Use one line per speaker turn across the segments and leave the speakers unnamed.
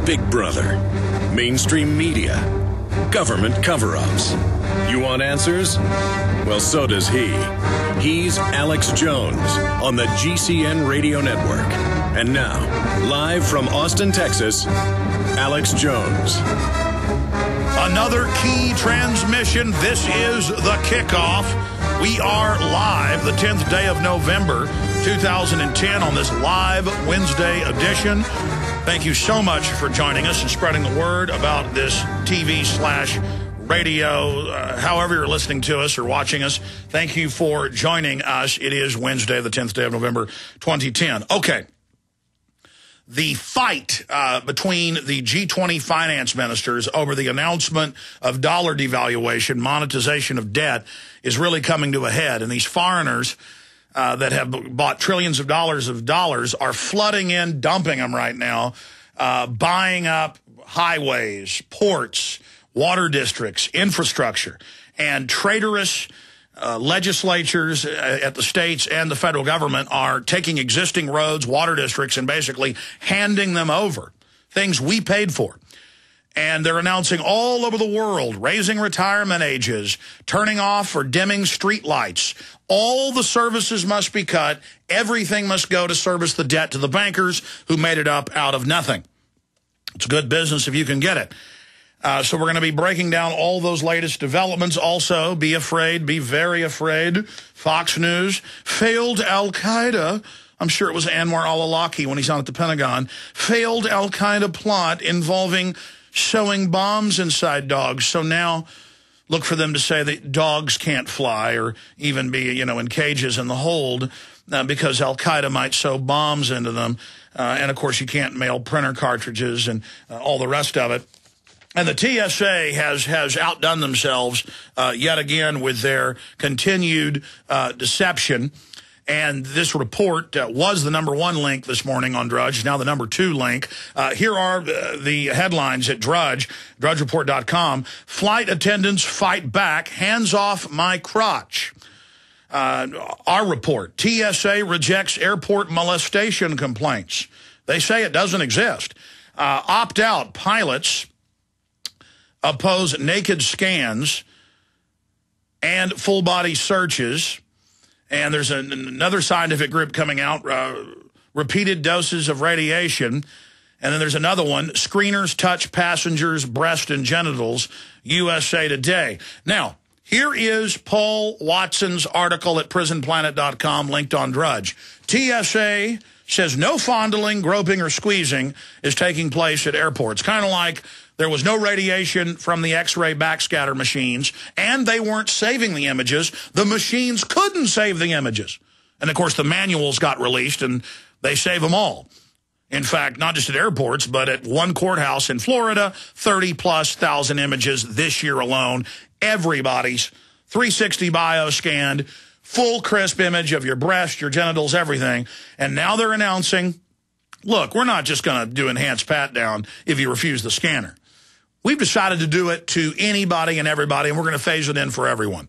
Big Brother, mainstream media, government cover-ups. You want answers? Well, so does he. He's Alex Jones on the GCN Radio Network. And now, live from Austin, Texas, Alex Jones.
Another key transmission. This is the kickoff. We are live the 10th day of November, 2010 on this live Wednesday edition. Thank you so much for joining us and spreading the word about this TV/radio, however you're listening to us or watching us. Thank you for joining us. It is Wednesday, the 10th day of November, 2010. Okay. The fight between the G20 finance ministers over the announcement of dollar devaluation, monetization of debt, is really coming to a head. And these foreigners that have bought trillions of dollars are flooding in, dumping them right now, buying up highways, ports, water districts, infrastructure, and traitorous legislatures at the states and the federal government are taking existing roads, water districts, and basically handing them over, things we paid for. And they're announcing all over the world, raising retirement ages, turning off or dimming street lights. All the services must be cut. Everything must go to service the debt to the bankers who made it up out of nothing. It's good business if you can get it. So we're going to be breaking down all those latest developments. Also, be afraid, be very afraid. Fox News failed Al-Qaeda. I'm sure it was Anwar al-Awlaki when he's on at the Pentagon. Failed Al-Qaeda plot involving sewing bombs inside dogs. So now look for them to say that dogs can't fly or even be, in cages in the hold because Al-Qaeda might sew bombs into them. And, of course, you can't mail printer cartridges and all the rest of it. And the TSA has outdone themselves yet again with their continued deception. And this report was the #1 link this morning on Drudge, now the #2 link. Here are the headlines at Drudge, drudgereport.com. Flight attendants fight back, hands off my crotch. Our report, TSA rejects airport molestation complaints. They say it doesn't exist. Opt-out pilots oppose naked scans and full-body searches. And there's another scientific group coming out, repeated doses of radiation. And then there's another one, screeners touch passengers' breast and genitals, USA Today. Now, here is Paul Watson's article at prisonplanet.com, linked on Drudge. TSA says no fondling, groping, or squeezing is taking place at airports. Kind of like there was no radiation from the X-ray backscatter machines, and they weren't saving the images. The machines couldn't save the images. And, of course, the manuals got released, and they save them all. In fact, not just at airports, but at one courthouse in Florida, 30+ thousand images this year alone. Everybody's 360 bio scanned, full crisp image of your breast, your genitals, everything. And now they're announcing, look, we're not just going to do enhanced pat-down if you refuse the scanner. We've decided to do it to anybody and everybody, and we're going to phase it in for everyone.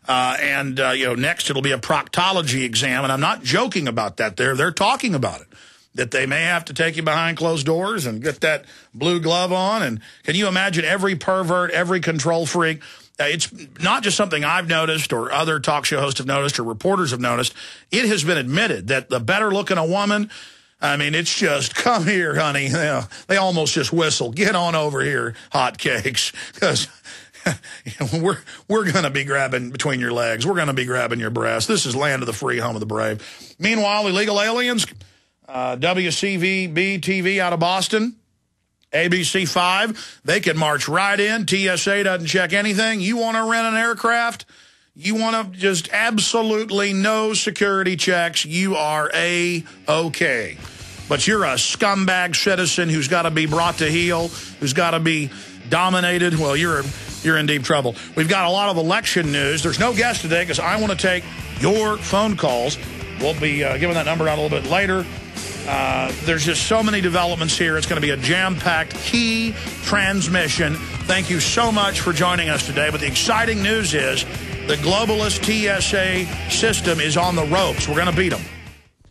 Next it'll be a proctology exam, and I'm not joking about that. They're talking about it, that they may have to take you behind closed doors and get that blue glove on. And can you imagine every pervert, every control freak? It's not just something I've noticed or other talk show hosts have noticed or reporters have noticed. It has been admitted that the better looking a woman, I mean, it's just, come here, honey. They almost just whistle. Get on over here, hot cakes, because we're going to be grabbing between your legs. We're going to be grabbing your breasts. This is land of the free, home of the brave. Meanwhile, illegal aliens, WCVB TV out of Boston, ABC 5, they can march right in. TSA doesn't check anything. You want to rent an aircraft? You want to just absolutely no security checks. You are A-OK. But you're a scumbag citizen who's got to be brought to heel, who's got to be dominated. Well, you're in deep trouble. We've got a lot of election news. There's no guest today because I want to take your phone calls. We'll be giving that number out a little bit later. There's just so many developments here. It's going to be a jam-packed key transmission. Thank you so much for joining us today. But the exciting news is the globalist TSA system is on the ropes. We're going to beat them.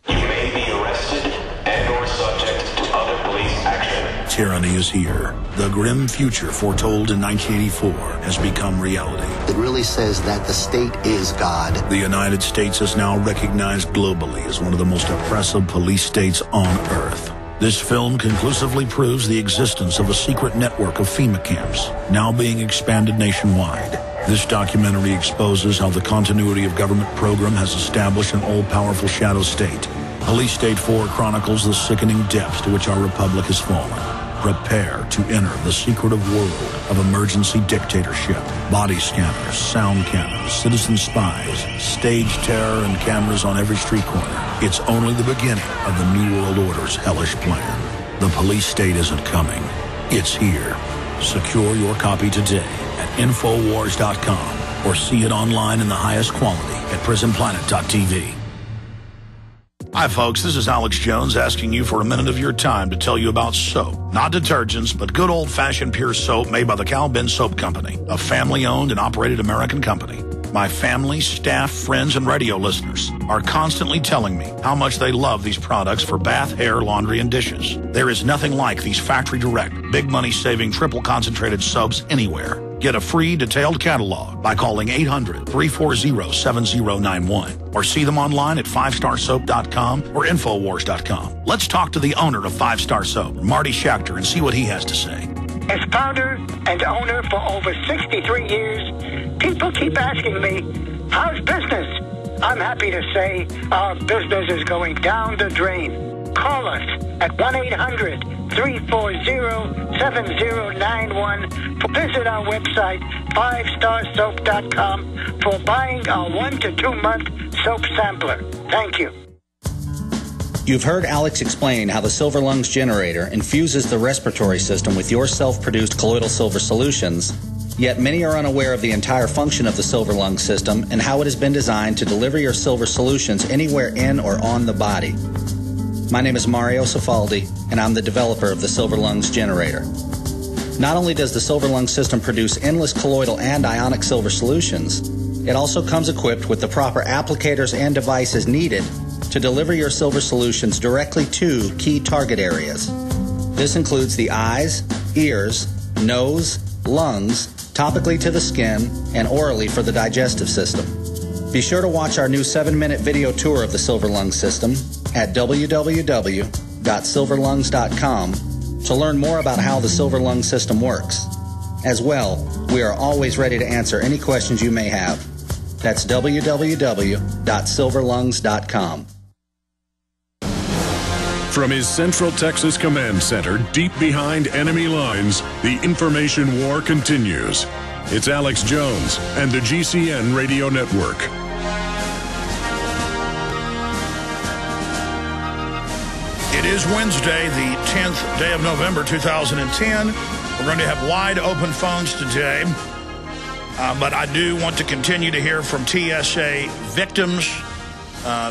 You may be arrested and or subject to other police action.
tyranny is here. The grim future foretold in 1984 has become reality.
It really says that the state is God.
The United States is now recognized globally as one of the most oppressive police states on Earth. This film conclusively proves the existence of a secret network of FEMA camps, now being expanded nationwide. This documentary exposes how the continuity of government program has established an all-powerful shadow state. Police State 4 chronicles the sickening depths to which our republic has fallen. Prepare to enter the secretive world of emergency dictatorship. Body scanners, sound cannons, citizen spies, stage terror, and cameras on every street corner. It's only the beginning of the New World Order's hellish plan. The police state isn't coming. It's here. Secure your copy today at Infowars.com or see it online in the highest quality at PrisonPlanet.tv. Hi, folks. This is Alex Jones asking you for a minute of your time to tell you about soap. Not detergents, but good old-fashioned pure soap made by the Cal Ben Soap Company, a family-owned and operated American company. My family, staff, friends, and radio listeners are constantly telling me how much they love these products for bath, hair, laundry, and dishes. There is nothing like these factory-direct, big money-saving, triple-concentrated soaps anywhere. Get a free detailed catalog by calling 800-340-7091 or see them online at 5starsoap.com or Infowars.com. Let's talk to the owner of 5 Star Soap, Marty Schachter, and see what he has to say.
As founder and owner for over 63 years, people keep asking me, how's business? I'm happy to say our business is going down the drain. Call us at 1-800-340-7091. Visit our website, 5starsoap.com, for buying our 1 to 2 month soap sampler. Thank you.
You've heard Alex explain how the Silver Lungs generator infuses the respiratory system with your self-produced colloidal silver solutions, yet many are unaware of the entire function of the Silver Lungs system and how it has been designed to deliver your silver solutions anywhere in or on the body. My name is Mario Cifaldi, and I'm the developer of the Silver Lungs generator. Not only does the Silver Lungs system produce endless colloidal and ionic silver solutions, it also comes equipped with the proper applicators and devices needed to deliver your silver solutions directly to key target areas. This includes the eyes, ears, nose, lungs, topically to the skin, and orally for the digestive system. Be sure to watch our new 7-minute video tour of the Silver Lungs system at www.silverlungs.com to learn more about how the Silver Lungs system works. As well, we are always ready to answer any questions you may have. That's www.silverlungs.com.
From his Central Texas Command Center, deep behind enemy lines, the information war continues. It's Alex Jones and the GCN Radio Network.
It is Wednesday, the 10th day of November, 2010. We're going to have wide open phones today. But I do want to continue to hear from TSA victims.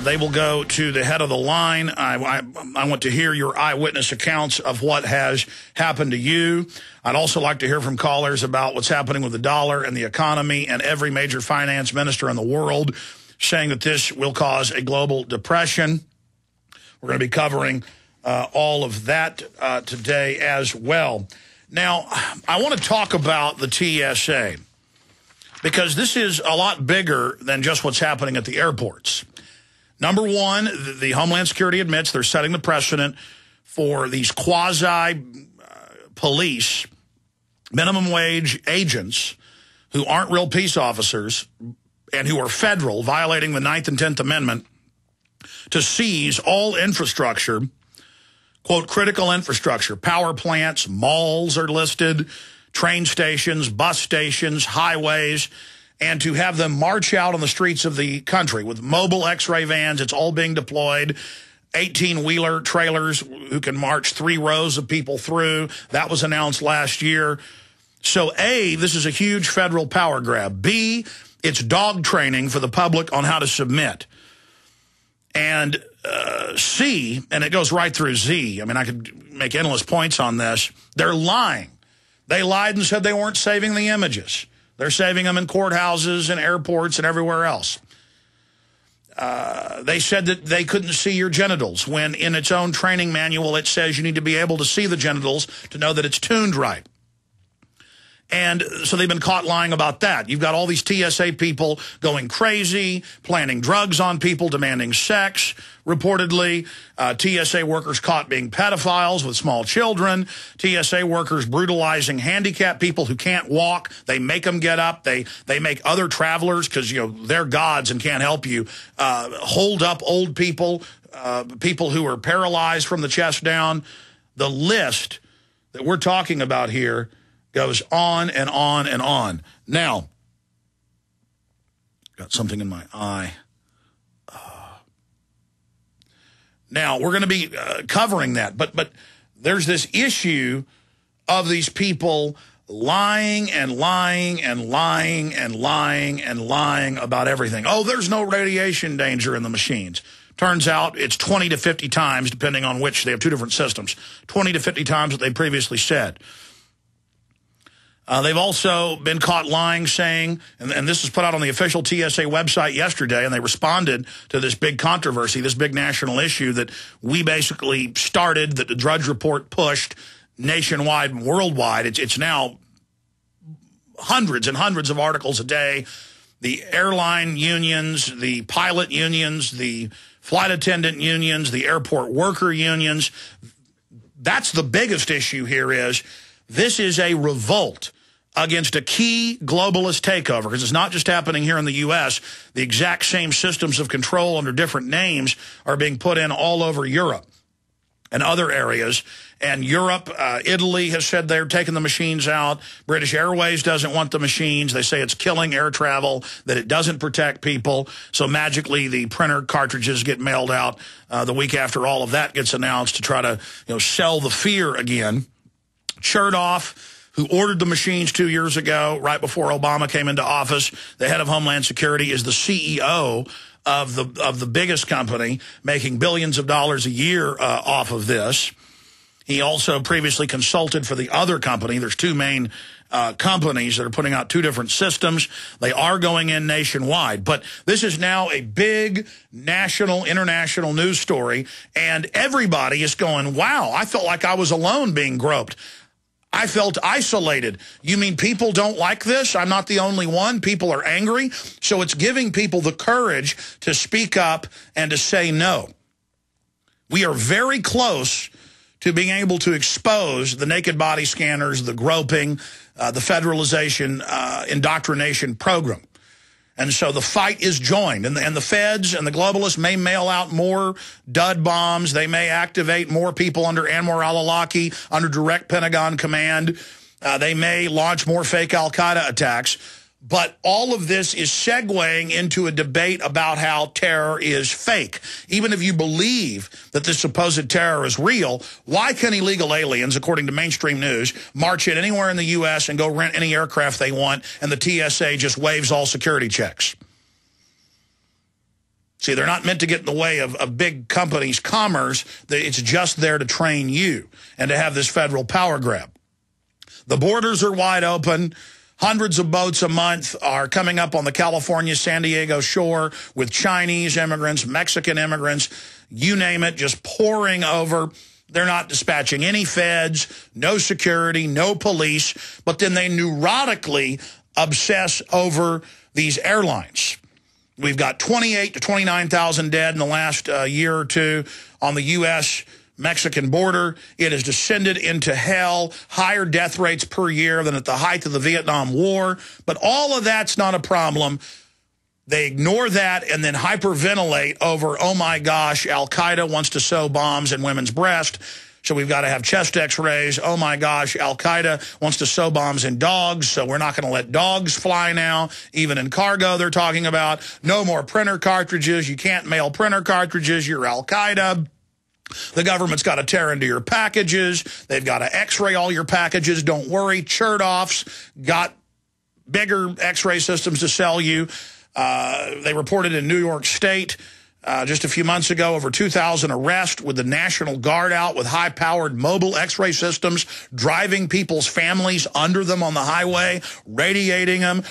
They will go to the head of the line. I want to hear your eyewitness accounts of what has happened to you. I'd also like to hear from callers about what's happening with the dollar and the economy and every major finance minister in the world saying that this will cause a global depression. We're going to be covering all of that today as well. Now, I want to talk about the TSA because this is a lot bigger than just what's happening at the airports. Number one, the Homeland Security admits they're setting the precedent for these quasi-police minimum wage agents who aren't real peace officers and who are federal, violating the 9th and 10th Amendment, to seize all infrastructure, quote, critical infrastructure. Power plants, malls are listed, train stations, bus stations, highways, and to have them march out on the streets of the country with mobile X-ray vans. It's all being deployed. 18-wheeler trailers who can march 3 rows of people through. That was announced last year. So, A, this is a huge federal power grab. B, it's dog training for the public on how to submit. And C, and it goes right through Z. I mean, I could make endless points on this. They're lying. They lied and said they weren't saving the images. They're saving them in courthouses and airports and everywhere else. They said that they couldn't see your genitals, when in its own training manual it says you need to be able to see the genitals to know that it's tuned right. And so they've been caught lying about that. You've got all these TSA people going crazy, planting drugs on people, demanding sex, reportedly. TSA workers caught being pedophiles with small children. TSA workers brutalizing handicapped people who can't walk. They make them get up. They make other travelers, because, you know, they're gods and can't help you, hold up old people, people who are paralyzed from the chest down. The list that we're talking about here goes on and on and on. Now, got something in my eye. Now, we're going to be covering that. But there's this issue of these people lying and lying and lying and lying and lying about everything. Oh, there's no radiation danger in the machines. Turns out it's 20 to 50 times, depending on which. They have two different systems. 20 to 50 times what they previously said. They've also been caught lying, saying, and this was put out on the official TSA website yesterday, and they responded to this big controversy, this big national issue that we basically started, that the Drudge Report pushed nationwide and worldwide. It's now hundreds and hundreds of articles a day. The airline unions, the pilot unions, the flight attendant unions, the airport worker unions. That's the biggest issue here. Is this is a revolt against a key globalist takeover, because it's not just happening here in the U.S. The exact same systems of control under different names are being put in all over Europe and other areas. And Europe, Italy has said they're taking the machines out. British Airways doesn't want the machines. They say it's killing air travel, that it doesn't protect people. So magically the printer cartridges get mailed out the week after all of that gets announced, to try to, you know, sell the fear again. Chertoff, who ordered the machines 2 years ago, right before Obama came into office, the head of Homeland Security, is the CEO of the biggest company, making billions of dollars a year off of this. He also previously consulted for the other company. There's two main companies that are putting out two different systems. They are going in nationwide. But this is now a big national, international news story, and everybody is going, wow, I felt like I was alone being groped. I felt isolated. You mean people don't like this? I'm not the only one. People are angry. So it's giving people the courage to speak up and to say no. We are very close to being able to expose the naked body scanners, the groping, the federalization, indoctrination program. And so the fight is joined. And the feds and the globalists may mail out more dud bombs. They may activate more people under Anwar al-Awlaki, under direct Pentagon command. They may launch more fake al-Qaeda attacks. But all of this is segueing into a debate about how terror is fake. Even if you believe that this supposed terror is real, why can illegal aliens, according to mainstream news, march in anywhere in the U.S. and go rent any aircraft they want, and the TSA just waives all security checks? See, they're not meant to get in the way of big companies' commerce. It's just there to train you and to have this federal power grab. The borders are wide open. Hundreds of boats a month are coming up on the California-San Diego shore with Chinese immigrants, Mexican immigrants, you name it, just pouring over. They're not dispatching any feds, no security, no police, but then they neurotically obsess over these airlines. We've got 28 to 29,000 dead in the last year or two on the U.S. Mexican border. It has descended into hell, higher death rates per year than at the height of the Vietnam War. But all of that's not a problem. They ignore that and then hyperventilate over, oh my gosh, al-Qaeda wants to sew bombs in women's breasts, so we've got to have chest x-rays. Oh my gosh, al-Qaeda wants to sew bombs in dogs, so we're not going to let dogs fly now. Even in cargo, they're talking about no more printer cartridges. You can't mail printer cartridges. You're al-Qaeda. The government's got to tear into your packages. They've got to x-ray all your packages. Don't worry. Chertoff's got bigger x-ray systems to sell you. They reported in New York State just a few months ago over 2,000 arrests with the National Guard out with high-powered mobile x-ray systems, driving people's families under them on the highway, radiating them,